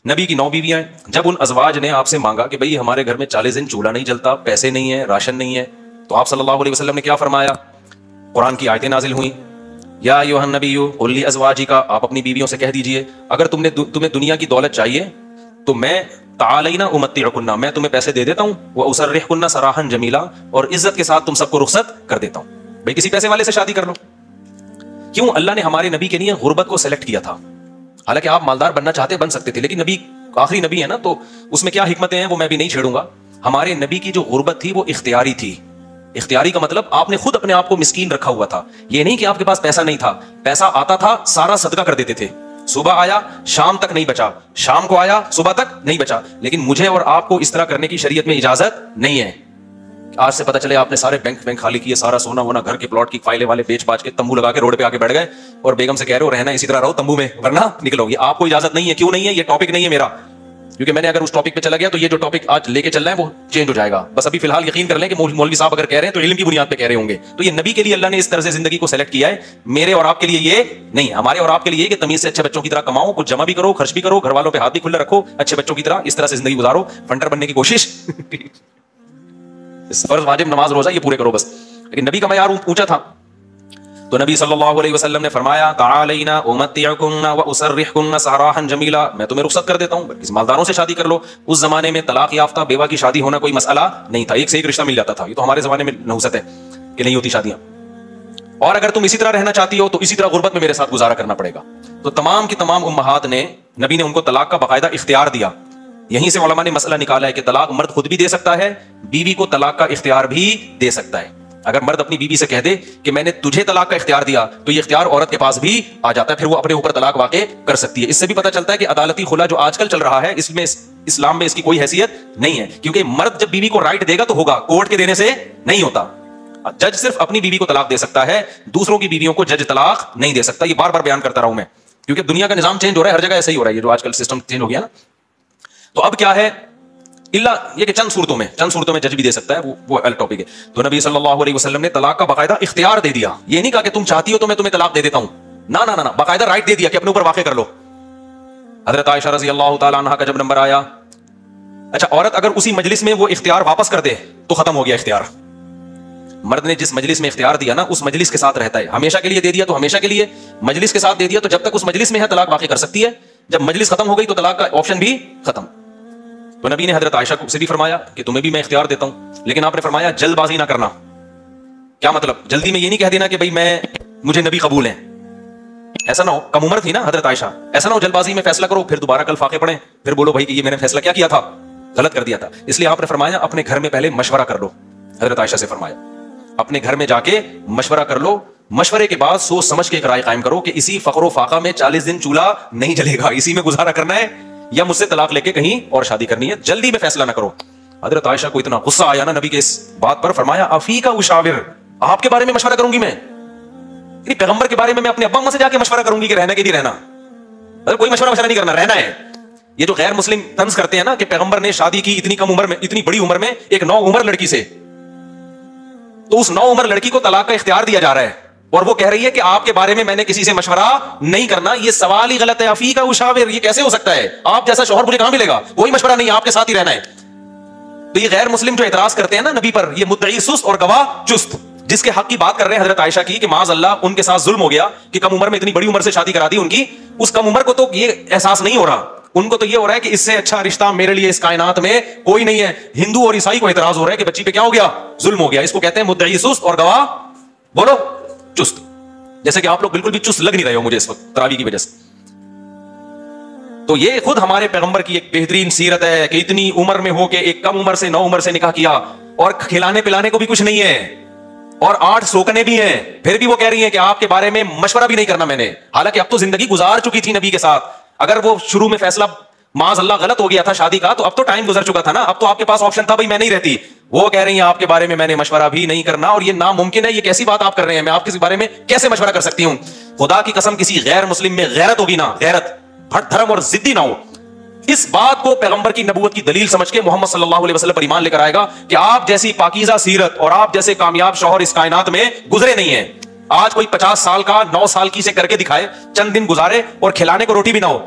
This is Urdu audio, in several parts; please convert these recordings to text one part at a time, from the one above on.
نبی کی 9 بیویاں ہیں. جب ان ازواج نے آپ سے مانگا کہ بھئی ہمارے گھر میں 40 دن چولہا نہیں جلتا, پیسے نہیں ہیں, راشن نہیں ہے, تو آپ صلی اللہ علیہ وسلم نے کیا فرمایا؟ قرآن کی آیتیں نازل ہوئیں, یا ایھا النبی قل لازواجک, آپ اپنی بیویوں سے کہہ دیجئے اگر تمہیں دنیا کی دولت چاہیے تو میں تعالینا امتعکن, میں تمہیں پیسے دے دیتا ہوں, واسرحکن سراحا جمیلا, اور عزت کے ساتھ تم سب کو رخصت کر دیتا ہوں. بھئی کسی پیسے والے سے شادی کر لو. کیوں؟ اللہ نے ہمارے نبی کے لیے غربت کو سلیکٹ کیا تھا. حالانکہ آپ مالدار بننا چاہتے بن سکتے تھے, لیکن نبی آخری نبی ہے نا, تو اس میں کیا حکمتیں ہیں وہ میں بھی نہیں چھیڑوں گا. ہمارے نبی کی جو غربت تھی وہ اختیاری تھی. اختیاری کا مطلب آپ نے خود اپنے آپ کو مسکین رکھا ہوا تھا. یہ نہیں کہ آپ کے پاس پیسہ نہیں تھا, پیسہ آتا تھا سارا صدقہ کر دیتے تھے. صبح آیا شام تک نہیں بچا, شام کو آیا صبح تک نہیں بچا. لیکن مجھے اور آپ کو اس طرح کرنے کی شریعت میں اجازت نہیں ہے. آج سے پتہ چلے آپ نے سارے بینک خالی کیے, سارا سونا وونا, گھر کے پلاٹ کی فائلیں والے بیچ باچ کے تمبو لگا کے روڈ پہ آ کے بیٹھ گئے اور بیگم سے کہہ رہے ہو رہنا اسی طرح رہو تمبو میں ورنہ نکلو گی. آپ کو اجازت نہیں ہے. کیوں نہیں ہے؟ یہ ٹاپک نہیں ہے میرا, کیونکہ میں نے اگر اس ٹاپک پہ چلا گیا تو یہ جو ٹاپک آج لے کے چل رہا ہے وہ چینج ہو جائے گا. بس ابھی فی الحال یقین کر لیں کہ مولوی صاحب اگر کہہ رہے ہیں تو علم کی بنیاد پہ کہہ رہے ہوں گے. تو یہ نبی کے لیے اللہ نے اس طرز زندگی کو سلیکٹ کیا ہے, میرے اور آپ کے لیے یہ نہیں. ہمارے اور آپ کے لیے کہ تمیز سے اچھے بچوں کی طرح کماؤ, کچھ جمع بھی کرو, خرچ بھی کرو, گھر والوں پہ ہاتھ بھی کھلا رکھو, اچھے بچوں کی طرح اس طرح سے زندگی گزارو, فنڈر بننے کی کوشش. فرض واجب نماز روزہ یہ پورے کرو بس. لیکن نبی کا معیار اونچا تھا. تو نبی صلی اللہ علیہ وسلم نے فرمایا تعالینا امتعکن واسرحکن سراحا جمیلا, میں تمہیں رخصت کر دیتا ہوں, بلکہ مالداروں سے شادی کر لو. اس زمانے میں طلاق یافتہ بیوہ کی شادی ہونا کوئی مسئلہ نہیں تھا, ایک سے ایک رشتہ مل جاتا تھا. یہ تو ہمارے زمانے میں نحوست ہے کہ نہیں ہوتی شادیاں. اور اگر تم اسی طرح رہنا چاہتی ہو تو اسی طرح غربت میں میرے ساتھ گزارا کرنا پڑے گا. تو تمام کی تمام امہات نے, نبی نے ان کو طلاق کا باقاعدہ اختیار دیا. یہیں سے علماء نے مسئلہ نکالا ہے کہ طلاق مرد خود بھی دے سکتا ہے, بیوی کو طلاق کا اختیار بھی دے سکتا ہے. اگر مرد اپنی بیوی سے کہہ دے کہ میں نے تجھے طلاق کا اختیار دیا تو یہ اختیار عورت کے پاس بھی آ جاتا ہے, پھر وہ اپنے اوپر طلاق واقع کر سکتی ہے. اس سے بھی پتہ چلتا ہے کہ عدالتی خلا جو آج کل چل رہا ہے اس میں اسلام میں اس کی کوئی حیثیت نہیں ہے, کیونکہ مرد جب بیوی کو رائٹ دے گا تو ہوگا, کورٹ کے دینے سے نہیں ہوتا. جج صرف اپنی بیوی کو طلاق دے سکتا ہے, دوسروں کی بیویوں کو جج طلاق نہیں دے سکتا. یہ بار بار بیان کرتا رہا ہوں میں, کیونکہ دنیا کا نظام چینج ہو رہا ہے, ہر جگہ ایسا ہی ہو رہا ہے, یہ جو آج کل سسٹم چینج ہو گیا نا. تو اب کیا ہے, اللہ یہ کہ چند صورتوں میں جج بھی دے سکتا ہے, وہ الگ ٹاپک ہے. تو نبی صلی اللہ علیہ وسلم نے طلاق کا باقاعدہ اختیار دے دیا. یہ نہیں کہا کہ تم چاہتی ہو تو میں تمہیں طلاق دے دیتا ہوں, نہ, باقاعدہ رائٹ دے دیا کہ اپنے اوپر واقع کر لو. حضرت عائشہ رضی اللہ تعالی عنہا کا جب نمبر آیا, اچھا عورت اگر اسی مجلس میں وہ اختیار واپس کر دے تو ختم ہو گیا اختیار. مرد نے جس مجلس میں اختیار دیا نا اس مجلس کے ساتھ رہتا ہے, ہمیشہ کے لیے دے دیا تو ہمیشہ کے لیے, مجلس کے ساتھ دے دیا تو جب تک اس مجلس میں ہے طلاق واقع کر سکتی ہے, جب مجلس ختم ہو گئی تو طلاق کا آپشن بھی ختم. تو نبی نے حضرت عائشہ سے بھی فرمایا کہ تمہیں بھی میں اختیار دیتا ہوں, لیکن آپ نے فرمایا جلد بازی نہ کرنا. کیا مطلب؟ جلدی میں یہ نہیں کہہ دینا کہ بھائی مجھے نبی قبول ہیں, ایسا نہ ہو. کم عمر تھی نا حضرت عائشہ, ایسا نہ ہو جلد بازی میں فیصلہ کرو پھر دوبارہ کل فاقے پڑھیں, پھر بولو بھائی کہ یہ میں نے فیصلہ کیا تھا, غلط کر دیا تھا. اس لیے آپ نے فرمایا اپنے گھر میں پہلے مشورہ کر لو. حضرت عائشہ سے فرمایا اپنے گھر میں جا کے مشورہ کر لو, مشورے کے بعد سوچ سمجھ کے ایک رائے قائم کرو کہ اسی فقر و فاقہ میں 40 دن چولہا نہیں جلے گا, اسی میں گزارا کرنا ہے یا مجھ سے طلاق لے کے کہیں اور شادی کرنی ہے. جلدی میں فیصلہ نہ کرو. حضرت عائشہ کو اتنا غصہ آیا نا نبی کے اس بات پر, فرمایا افیکا اشاور, آپ کے بارے میں مشورہ کروں گی میں, یعنی پیغمبر کے بارے میں اپنے ابا اماں سے جا کے مشورہ کروں گی کہ رہنا کہ نہیں رہنا. کوئی مشورہ نہیں کرنا, رہنا ہے. یہ جو غیر مسلم طنز کرتے ہیں نا کہ پیغمبر نے شادی کی اتنی کم عمر میں, اتنی بڑی عمر میں ایک 9 عمر لڑکی سے, تو اس 9 عمر لڑکی کو طلاق کا اختیار دیا جا رہا ہے اور وہ کہہ رہی ہے کہ آپ کے بارے میں نے کسی سے مشورہ نہیں کرنا. یہ سوال ہی غلط ہے. افیکا اشاور, یہ کیسے ہو سکتا ہے؟ آپ جیسا شوہر مجھے کہاں ملے گا؟ کوئی مشورہ نہیں, آپ کے ساتھ ہی رہنا ہے. تو یہ غیر مسلم جو اعتراض کرتے ہیں نا نبی پر, یہ مدعی سست اور گواہ چست, جس کے حق کی بات کر رہے ہیں حضرت عائشہ کی کہ معاذ اللہ ان کے ساتھ ظلم ہو گیا کہ کم عمر میں اتنی بڑی عمر سے شادی کرا دی ان کی. اس کم عمر کو تو یہ احساس نہیں ہو رہا, ان کو تو یہ ہو رہا ہے کہ اس سے اچھا رشتہ میرے لیے اس کائنات میں کوئی نہیں ہے. ہندو اور عیسائی کو اعتراض ہو رہا ہے کہ بچی پہ کیا ہو گیا؟ ظلم ہو گیا. اس کو کہتے ہیں مدعی سست اور گواہ بولو چست. جیسے کہ آپ لوگ بالکل بھی چست لگ نہیں رہے ہو مجھے اس وقت تراویح کی وجہ سے. تو یہ خود ہمارے پیغمبر کی ایک بہترین سیرت ہے کہ اتنی عمر میں ہو کے ایک کم عمر سے 9 عمر سے نکاح کیا, اور کھلانے پلانے کو بھی کچھ نہیں ہے, اور 8 سوکنے بھی ہیں, پھر بھی وہ کہہ رہی ہیں کہ آپ کے بارے میں مشورہ بھی نہیں کرنا میں نے. حالانکہ اب تو زندگی گزار چکی تھی نبی کے ساتھ. اگر وہ شروع میں فیصلہ معاذ اللہ غلط ہو گیا تھا شادی کا, تو اب تو ٹائم گزر چکا تھا نا, اب تو آپ کے پاس آپشن تھا بھائی میں نہیں رہتی. وہ کہہ رہی ہیں آپ کے بارے میں نے مشورہ بھی نہیں کرنا, اور یہ ناممکن ہے. یہ کیسی بات آپ کر رہے ہیں؟ میں آپ کے بارے میں کیسے مشورہ کر سکتی ہوں؟ خدا کی قسم کسی غیر مسلم میں غیرت ہوگی نا, غیرت, ہٹ دھرم اور ضدی نہ ہو. اس بات کو پیغمبر کی نبوت کی دلیل سمجھ کے محمد صلی اللہ علیہ وسلم پر ایمان لے کر آئے گا کہ آپ جیسی پاکیزہ سیرت اور آپ جیسے کامیاب شوہر اس کائنات میں گزرے نہیں ہیں. آج کوئی 50 سال کا 9 سال کی سے کر کے دکھائے, چند دن گزارے اور کھلانے کو روٹی بھی نہ ہو.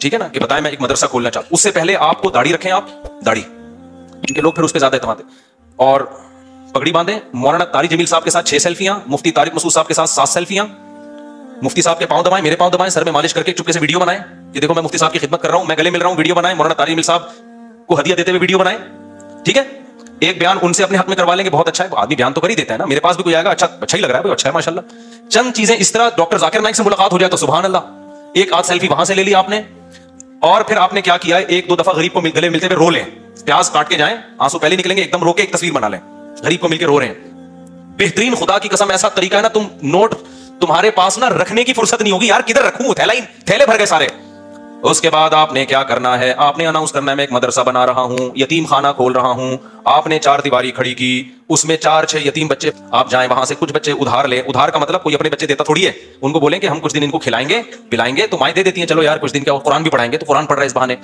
ٹھیک ہے نا, کہ بتائیں میں ایک مدرسہ کھولنا چاہتا ہوں, اس سے پہلے آپ کو داڑھی رکھیں, آپ داڑھی, ان کے لوگ پھر اس پہ زیادہ اعتماد ہے, اور پگڑی باندھیں. مولانا طارق جمیل صاحب کے ساتھ 6 سیلفیاں, مفتی طارق مسعود صاحب کے ساتھ 7 سیلفیاں, مفتی صاحب کے پاؤں دبائیں, میرے پاؤں دبائیں, سر میں مالش کر کے چپکے سے ویڈیو بنائیں کہ دیکھو میں مفتی صاحب کی خدمت کر رہا ہوں, میں گلے مل رہا ہوں, ویڈیو بنائیں. مولانا طارق جمیل صاحب کو ہدیہ دیتے ہوئے ویڈیو بنائیں. ٹھیک ہے, ایک بیان ان سے اپنے حق میں کروا لیں گے, بہت اچھا ہے, آدمی بیان تو کر ہی دیتا ہے نا, میرے پاس بھی کوئی آئے گا, اچھا ہی لگ رہا ہے, اچھا ہے ماشاءاللہ. چند چیزیں اس طرح ڈاکٹر ذاکر نائک سے ملاقات ہو جائے تو سبحان اللہ, ایک آدھ سیلفی وہاں سے لے لی آپ نے, اور پھر آپ نے کیا کیا ہے, 1-2 دفعہ غریب کو گلے ملتے ہوئے رو لیں, پیاز کاٹ کے جائیں, آنسو پہلے نکلیں گے, ایک دم رو کے ایک تصویر بنا لیں, غریب کو مل کے رو رہے ہیں. بہترین, خدا کی قسم ایسا طریقہ ہے نا, تم نوٹ تمہارے پاس نا رکھنے کی فرصت نہیں ہوگی, یار کدھر رکھوں, تھیلے بھر گئے سارے. اس کے بعد آپ نے کیا کرنا ہے, آپ نے اناؤنس کرنا ہے میں ایک مدرسہ بنا رہا ہوں, یتیم خانہ کھول رہا ہوں. آپ نے 4 دیواری کھڑی کی, اس میں 4-6 یتیم بچے, آپ جائیں وہاں سے کچھ بچے ادھار لیں. ادھار کا مطلب کوئی اپنے بچے دیتا تھوڑی ہے, ان کو بولیں کہ ہم کچھ دن ان کو کھلائیں گے پلائیں گے, تو مائیں دے دیتی ہیں, چلو یار کچھ دن کیا, قرآن بھی پڑھائیں گے, تو قرآن پڑھ رہے ہیں اس بہانے.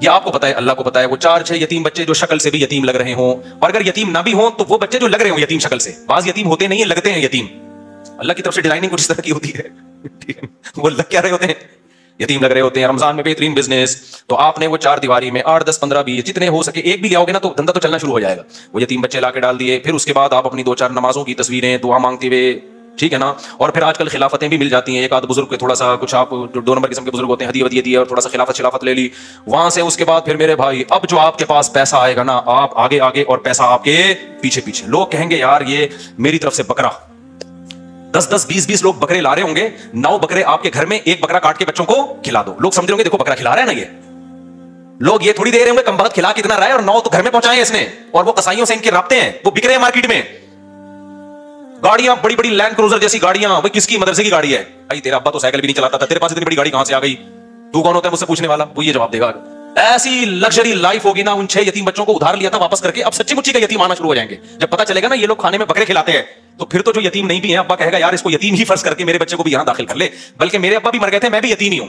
یہ آپ کو پتا ہے, اللہ کو پتا ہے, وہ 4-6 یتیم بچے جو شکل سے بھی یتیم لگ رہے ہوں, اور اگر یتیم نہ بھی ہوں تو وہ بچے جو لگ رہے ہوں یتیم شکل سے, بعض یتیم ہوتے نہیں ہیں, لگتے ہیں یتیم, اللہ کی طرف سے ڈیزائننگ کچھ اس طرح کی ہوتی ہے, وہ لگ کیا رہے ہوتے ہیں, یتیم لگ رہے ہوتے ہیں. رمضان میں بہترین بزنس, تو آپ نے وہ 4 دیواری میں 8, 10, 15, 20 جتنے ہو سکے ایک بھی لے آؤ گے نا تو دھندا تو چلنا شروع ہو جائے گا. وہ یتیم بچے لا کے ڈال دیے, پھر اس کے بعد آپ اپنی 2-4 نمازوں کی تصویریں دعا مانگتے ہوئے, ٹھیک ہے نا, اور پھر آج کل خلافتیں بھی مل جاتی ہیں, ایک آدھ بزرگ کے تھوڑا سا کچھ, آپ 2 نمبر قسم کے بزرگ ہوتے ہیں, ہدیہ ودیہ دی اور تھوڑا سا خلافت لے لی وہاں سے. اس کے بعد پھر میرے بھائی, اب جو آپ کے پاس پیسہ آئے گا نا, آپ آگے آگے اور پیسہ آپ کے پیچھے پیچھے. لوگ کہیں گے یار یہ میری طرف سے بکرا, 10-10, 20-20 لوگ بکرے لا رہے ہوں گے, 9 بکرے آپ کے گھر میں, 1 بکرا کاٹ کے بچوں کو کھلا دو. لوگ سمجھ رہے ہوں گے دیکھو بکرا کھلا رہا ہے نا, یہ لوگ یہ تھوڑی دے رہے ہوں گے کم بخت کھلا کتنا رہا ہے, اور 9 تو گھر میں پہنچائے اس نے, اور وہ قصائیوں سے ان کے رابطے ہیں, وہ بک رہے ہیں مارکیٹ میں. گاڑیاں بڑی بڑی لینڈ کروزر جیسی گاڑیاں, وہ کس کی, مدرسے کی گاڑی ہے. بھائی تیرا ابا تو سائیکل بھی نہیں چلاتا تھا, تیرے پاس اتنی بڑی گاڑی کہاں سے آ گئی, تو کون ہوتا ہے مجھ سے پوچھنے والا, وہ یہ جواب دے گا. ایسی لگژری لائف ہوگی نا, ان 6 یتیم بچوں کو ادھار لیا تھا واپس کر کے, اب سچی مچی کا یتیم آنا شروع ہو جائیں گے. جب پتا چلے گا نا یہ لوگ کھانے میں بکرے کھلاتے ہیں, تو پھر تو جو یتیم نہیں بھی ہیں, ابا کہے گا یار اس کو یتیم ہی فرض کر کے میرے بچے کو بھی یہاں داخل کر لے, بلکہ میرے ابا بھی مر گئے تھے, میں بھی یتیم ہی ہوں.